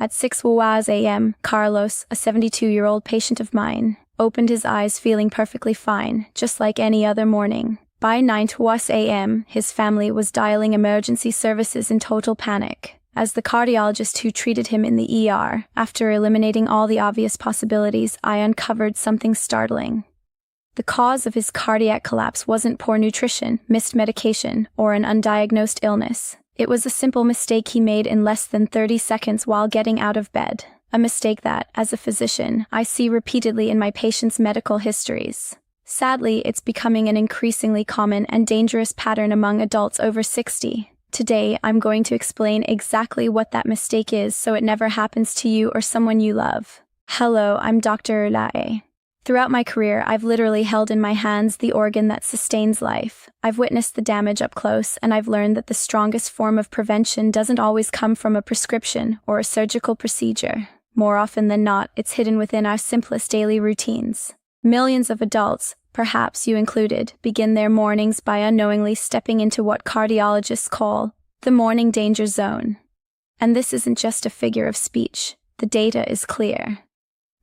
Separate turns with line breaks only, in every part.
At 6:00 a.m., Carlos, a 72-year-old patient of mine, opened his eyes feeling perfectly fine, just like any other morning. By 9:00 a.m., his family was dialing emergency services in total panic, as the cardiologist who treated him in the ER, after eliminating all the obvious possibilities, I uncovered something startling. The cause of his cardiac collapse wasn't poor nutrition, missed medication, or an undiagnosed illness. It was a simple mistake he made in less than 30 seconds while getting out of bed. A mistake that, as a physician, I see repeatedly in my patients' medical histories. Sadly, it's becoming an increasingly common and dangerous pattern among adults over 60. Today, I'm going to explain exactly what that mistake is so it never happens to you or someone you love. Hello, I'm Dr. Ulae. Throughout my career, I've literally held in my hands the organ that sustains life. I've witnessed the damage up close, and I've learned that the strongest form of prevention doesn't always come from a prescription or a surgical procedure. More often than not, it's hidden within our simplest daily routines. Millions of adults, perhaps you included, begin their mornings by unknowingly stepping into what cardiologists call the morning danger zone. And this isn't just a figure of speech. The data is clear.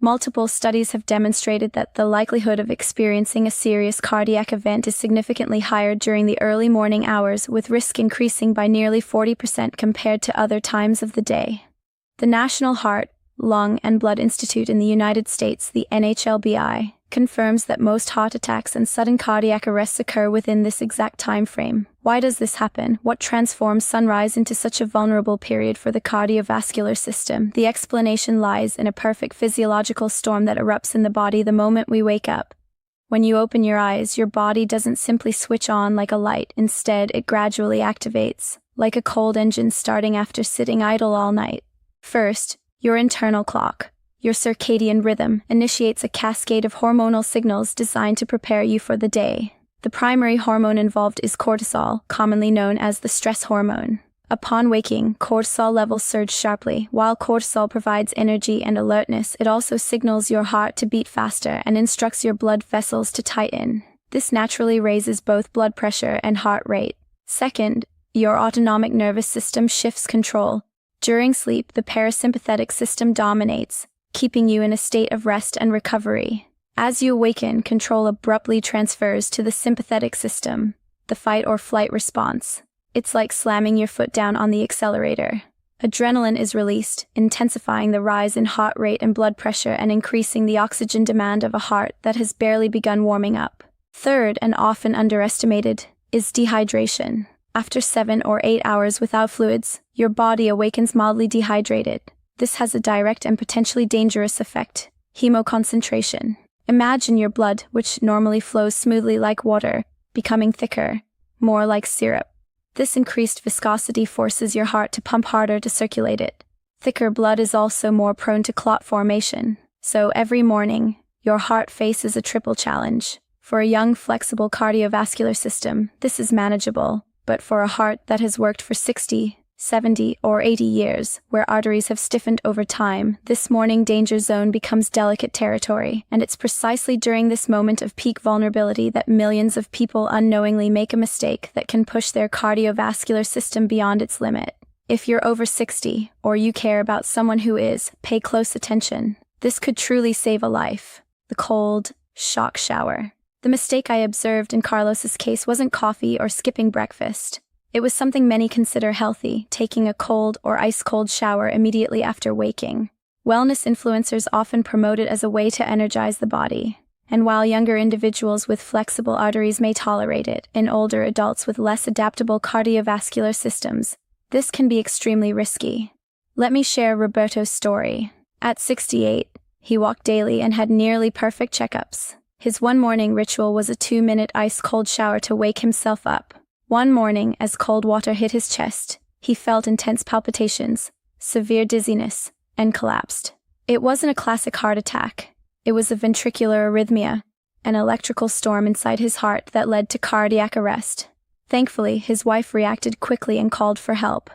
Multiple studies have demonstrated that the likelihood of experiencing a serious cardiac event is significantly higher during the early morning hours, with risk increasing by nearly 40% compared to other times of the day. The National Heart, Lung, and Blood Institute in the United States, the NHLBI, confirms that most heart attacks and sudden cardiac arrests occur within this exact time frame. Why does this happen? What transforms sunrise into such a vulnerable period for the cardiovascular system? The explanation lies in a perfect physiological storm that erupts in the body the moment we wake up. When you open your eyes, your body doesn't simply switch on like a light. Instead, it gradually activates, like a cold engine starting after sitting idle all night. First, your internal clock, your circadian rhythm, initiates a cascade of hormonal signals designed to prepare you for the day. The primary hormone involved is cortisol, commonly known as the stress hormone. Upon waking, cortisol levels surge sharply. While cortisol provides energy and alertness, it also signals your heart to beat faster and instructs your blood vessels to tighten. This naturally raises both blood pressure and heart rate. Second, your autonomic nervous system shifts control. During sleep, the parasympathetic system dominates, keeping you in a state of rest and recovery. As you awaken, control abruptly transfers to the sympathetic system, the fight or flight response. It's like slamming your foot down on the accelerator. Adrenaline is released, intensifying the rise in heart rate and blood pressure and increasing the oxygen demand of a heart that has barely begun warming up. Third, and often underestimated, is dehydration. After 7 or 8 hours without fluids, your body awakens mildly dehydrated. This has a direct and potentially dangerous effect: hemoconcentration. Imagine your blood, which normally flows smoothly like water, becoming thicker, more like syrup. This increased viscosity forces your heart to pump harder to circulate it. Thicker blood is also more prone to clot formation. So every morning, your heart faces a triple challenge. For a young, flexible cardiovascular system, this is manageable. But for a heart that has worked for 60, 70, or 80 years, where arteries have stiffened over time, this morning danger zone becomes delicate territory, and it's precisely during this moment of peak vulnerability that millions of people unknowingly make a mistake that can push their cardiovascular system beyond its limit. If you're over 60, or you care about someone who is, pay close attention. This could truly save a life. The cold shock shower. The mistake I observed in Carlos's case wasn't coffee or skipping breakfast. It was something many consider healthy, taking a cold or ice-cold shower immediately after waking. Wellness influencers often promote it as a way to energize the body. And while younger individuals with flexible arteries may tolerate it, in older adults with less adaptable cardiovascular systems, this can be extremely risky. Let me share Roberto's story. At 68, he walked daily and had nearly perfect checkups. His one morning ritual was a 2-minute ice-cold shower to wake himself up. One morning, as cold water hit his chest, he felt intense palpitations, severe dizziness, and collapsed. It wasn't a classic heart attack. It was a ventricular arrhythmia, an electrical storm inside his heart that led to cardiac arrest. Thankfully, his wife reacted quickly and called for help.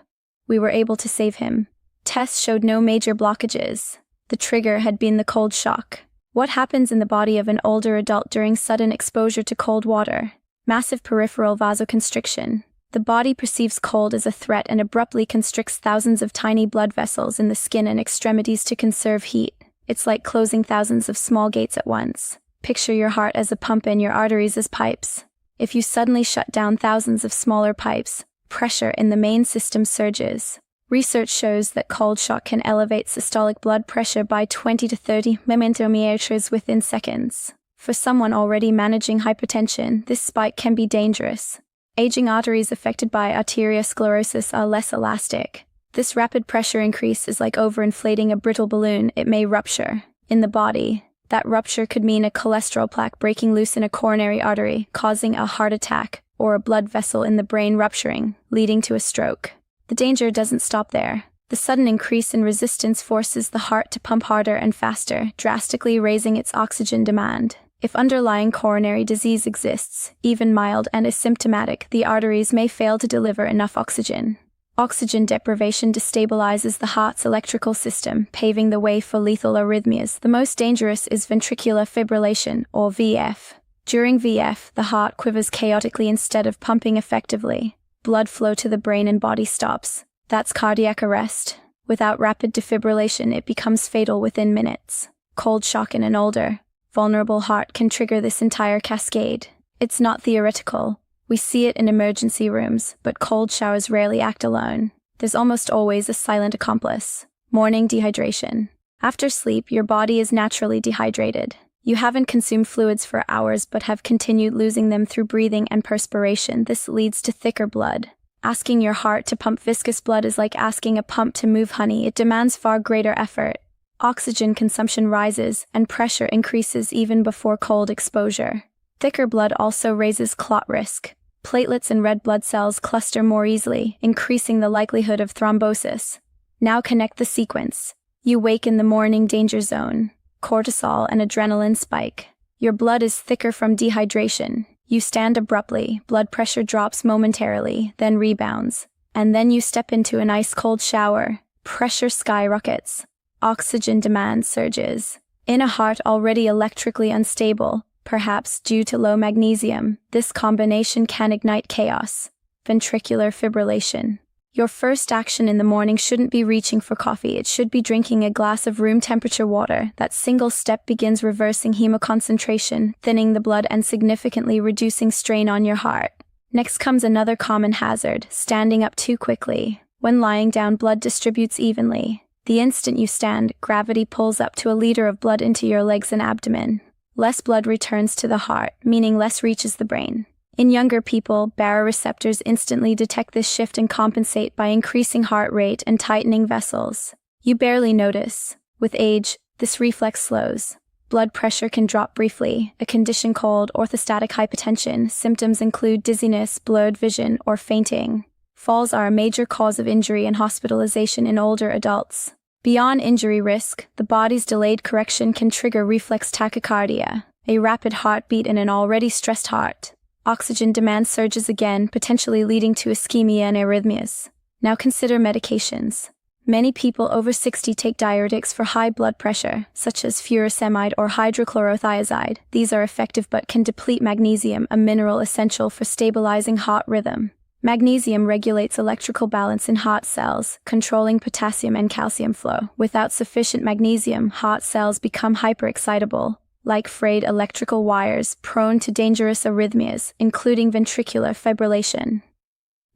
We were able to save him. Tests showed no major blockages. The trigger had been the cold shock. What happens in the body of an older adult during sudden exposure to cold water? Massive peripheral vasoconstriction. The body perceives cold as a threat and abruptly constricts thousands of tiny blood vessels in the skin and extremities to conserve heat. It's like closing thousands of small gates at once. Picture your heart as a pump and your arteries as pipes. If you suddenly shut down thousands of smaller pipes, pressure in the main system surges. Research shows that cold shock can elevate systolic blood pressure by 20 to 30 mmHg within seconds. For someone already managing hypertension, this spike can be dangerous. Aging arteries affected by arteriosclerosis are less elastic. This rapid pressure increase is like overinflating a brittle balloon. It may rupture. In the body, that rupture could mean a cholesterol plaque breaking loose in a coronary artery, causing a heart attack, or a blood vessel in the brain rupturing, leading to a stroke. The danger doesn't stop there. The sudden increase in resistance forces the heart to pump harder and faster, drastically raising its oxygen demand. If underlying coronary disease exists, even mild and asymptomatic, the arteries may fail to deliver enough oxygen. Oxygen deprivation destabilizes the heart's electrical system, paving the way for lethal arrhythmias. The most dangerous is ventricular fibrillation, or VF. During VF, the heart quivers chaotically instead of pumping effectively. Blood flow to the brain and body stops. That's cardiac arrest. Without rapid defibrillation, it becomes fatal within minutes. Cold shock in an older, vulnerable heart can trigger this entire cascade. It's not theoretical. We see it in emergency rooms, but cold showers rarely act alone. There's almost always a silent accomplice. Morning dehydration. After sleep, your body is naturally dehydrated. You haven't consumed fluids for hours but have continued losing them through breathing and perspiration. This leads to thicker blood. Asking your heart to pump viscous blood is like asking a pump to move honey. It demands far greater effort. Oxygen consumption rises, and pressure increases even before cold exposure. Thicker blood also raises clot risk. Platelets and red blood cells cluster more easily, increasing the likelihood of thrombosis. Now connect the sequence. You wake in the morning danger zone. Cortisol and adrenaline spike. Your blood is thicker from dehydration. You stand abruptly, blood pressure drops momentarily, then rebounds. And then you step into an ice-cold shower. Pressure skyrockets. Oxygen demand surges. In a heart already electrically unstable, perhaps due to low magnesium, this combination can ignite chaos. Ventricular fibrillation. Your first action in the morning shouldn't be reaching for coffee, it should be drinking a glass of room-temperature water. That single step begins reversing hemoconcentration, thinning the blood and significantly reducing strain on your heart. Next comes another common hazard, standing up too quickly. When lying down, blood distributes evenly. The instant you stand, gravity pulls up to a liter of blood into your legs and abdomen. Less blood returns to the heart, meaning less reaches the brain. In younger people, baroreceptors instantly detect this shift and compensate by increasing heart rate and tightening vessels. You barely notice. With age, this reflex slows. Blood pressure can drop briefly, a condition called orthostatic hypotension. Symptoms include dizziness, blurred vision, or fainting. Falls are a major cause of injury and hospitalization in older adults. Beyond injury risk, the body's delayed correction can trigger reflex tachycardia, a rapid heartbeat in an already stressed heart. Oxygen demand surges again, potentially leading to ischemia and arrhythmias. Now consider medications. Many people over 60 take diuretics for high blood pressure, such as furosemide or hydrochlorothiazide. These are effective but can deplete magnesium, a mineral essential for stabilizing heart rhythm. Magnesium regulates electrical balance in heart cells, controlling potassium and calcium flow. Without sufficient magnesium, heart cells become hyperexcitable, like frayed electrical wires, prone to dangerous arrhythmias, including ventricular fibrillation.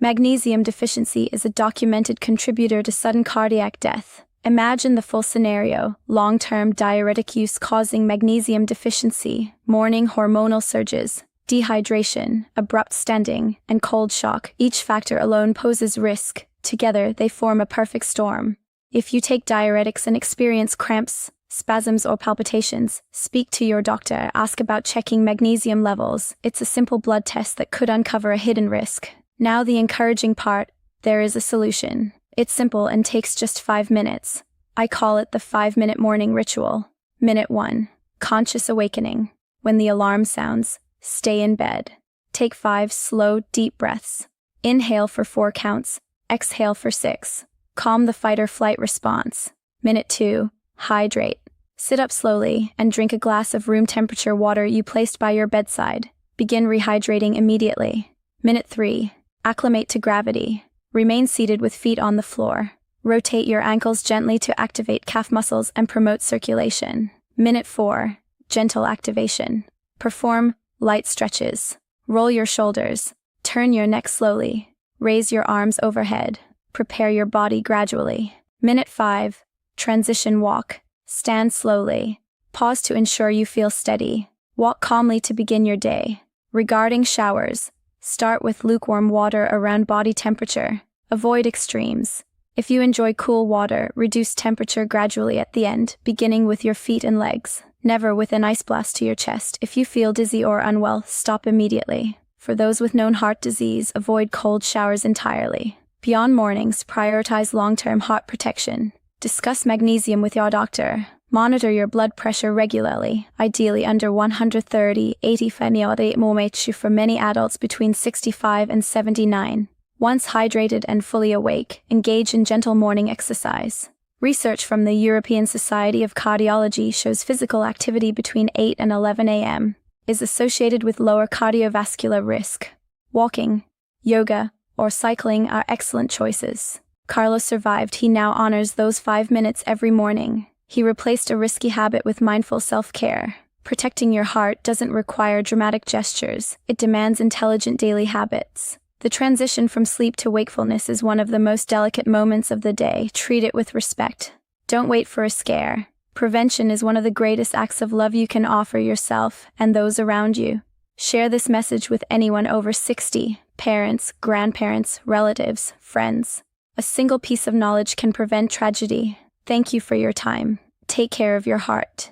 Magnesium deficiency is a documented contributor to sudden cardiac death. Imagine the full scenario: long-term diuretic use causing magnesium deficiency, morning hormonal surges, dehydration, abrupt stenting, and cold shock. Each factor alone poses risk. Together, they form a perfect storm. If you take diuretics and experience cramps, spasms, or palpitations, speak to your doctor. Ask about checking magnesium levels. It's a simple blood test that could uncover a hidden risk. Now the encouraging part: there is a solution. It's simple and takes just 5 minutes. I call it the 5-minute morning ritual. Minute 1. Conscious awakening. When the alarm sounds, stay in bed. Take 5 slow, deep breaths. Inhale for 4 counts. Exhale for 6. Calm the fight-or-flight response. Minute 2. Hydrate. Sit up slowly and drink a glass of room-temperature water you placed by your bedside. Begin rehydrating immediately. Minute 3. Acclimate to gravity. Remain seated with feet on the floor. Rotate your ankles gently to activate calf muscles and promote circulation. Minute 4. Gentle activation. Perform light stretches. Roll your shoulders. Turn your neck slowly. Raise your arms overhead. Prepare your body gradually. Minute 5. Transition walk. Stand slowly. Pause to ensure you feel steady. Walk calmly to begin your day. Regarding showers, start with lukewarm water around body temperature. Avoid extremes. If you enjoy cool water, reduce temperature gradually at the end, beginning with your feet and legs. Never with an ice blast to your chest. If you feel dizzy or unwell, stop immediately. For those with known heart disease, avoid cold showers entirely. Beyond mornings, prioritize long-term heart protection. Discuss magnesium with your doctor. Monitor your blood pressure regularly, ideally under 130/80 mmHg for many adults between 65 and 79. Once hydrated and fully awake, engage in gentle morning exercise. Research from the European Society of Cardiology shows physical activity between 8 and 11 a.m. is associated with lower cardiovascular risk. Walking, yoga, or cycling are excellent choices. Carlos survived. He now honors those 5 minutes every morning. He replaced a risky habit with mindful self-care. Protecting your heart doesn't require dramatic gestures. It demands intelligent daily habits. The transition from sleep to wakefulness is one of the most delicate moments of the day. Treat it with respect. Don't wait for a scare. Prevention is one of the greatest acts of love you can offer yourself and those around you. Share this message with anyone over 60, parents, grandparents, relatives, friends. A single piece of knowledge can prevent tragedy. Thank you for your time. Take care of your heart.